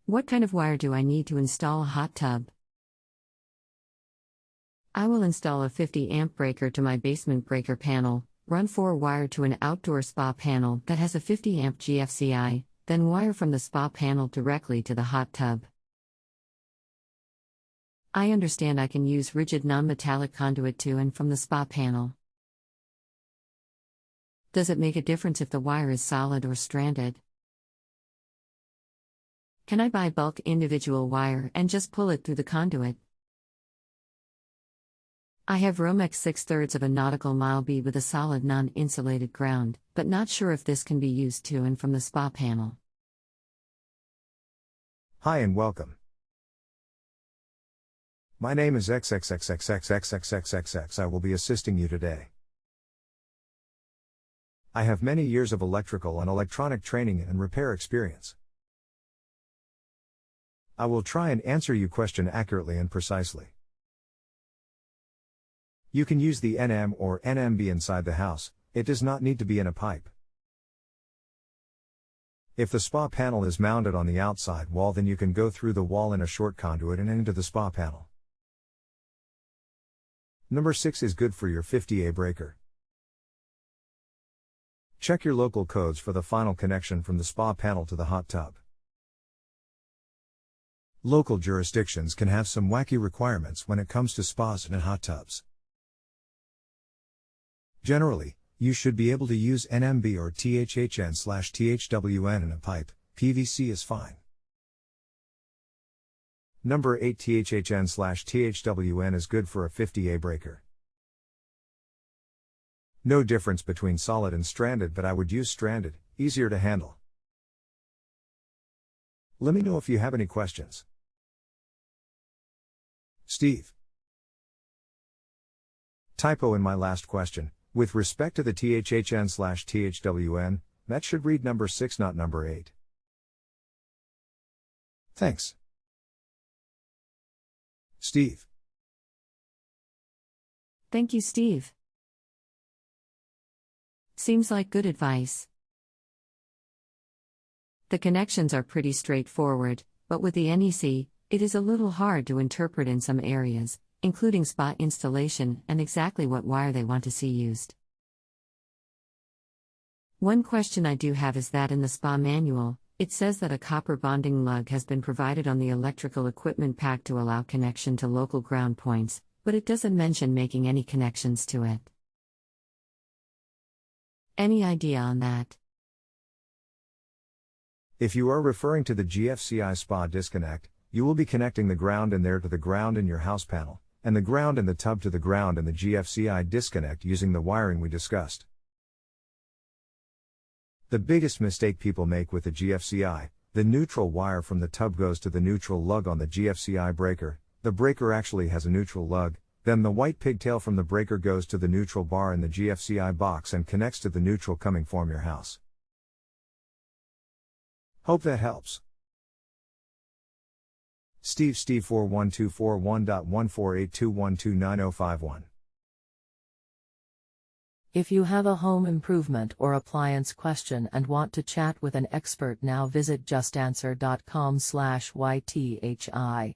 What kind of wire do I need to install a hot tub? I will install a 50 amp breaker to my basement breaker panel, run 4 wire to an outdoor spa panel that has a 50 amp GFCI, then wire from the spa panel directly to the hot tub. I understand I can use rigid non-metallic conduit to and from the spa panel. Does it make a difference if the wire is solid or stranded? Can I buy bulk individual wire and just pull it through the conduit? I have Romex 6/3 of a nautical mile bead with a solid non-insulated ground, but not sure if this can be used to and from the spa panel. Hi and welcome. My name is XXXXX I will be assisting you today. I have many years of electrical and electronic training and repair experience. I will try and answer your question accurately and precisely. You can use the NM or NMB inside the house, it does not need to be in a pipe. If the spa panel is mounted on the outside wall, then you can go through the wall in a short conduit and into the spa panel. Number 6 is good for your 50A breaker. Check your local codes for the final connection from the spa panel to the hot tub. Local jurisdictions can have some wacky requirements when it comes to spas and hot tubs. Generally, you should be able to use NMB or THHN/THWN in a pipe, PVC is fine. Number 8 THHN/THWN is good for a 50A breaker. No difference between solid and stranded, but I would use stranded, easier to handle. Let me know if you have any questions. Steve. Typo in my last question. With respect to the THHN/THWN, that should read number 6, not number 8. Thanks. Steve. Thank you, Steve. Seems like good advice. The connections are pretty straightforward, but with the NEC, it is a little hard to interpret in some areas, including spa installation and exactly what wire they want to see used. One question I do have is that in the spa manual, it says that a copper bonding lug has been provided on the electrical equipment pack to allow connection to local ground points, but it doesn't mention making any connections to it. Any idea on that? If you are referring to the GFCI spa disconnect, you will be connecting the ground in there to the ground in your house panel, and the ground in the tub to the ground in the GFCI disconnect using the wiring we discussed. The biggest mistake people make with the GFCI, the neutral wire from the tub goes to the neutral lug on the GFCI breaker, the breaker actually has a neutral lug, then the white pigtail from the breaker goes to the neutral bar in the GFCI box and connects to the neutral coming from your house. Hope that helps. Steve 41241.14821299051. If you have a home improvement or appliance question and want to chat with an expert, now visit JustAnswer.com/YTHI.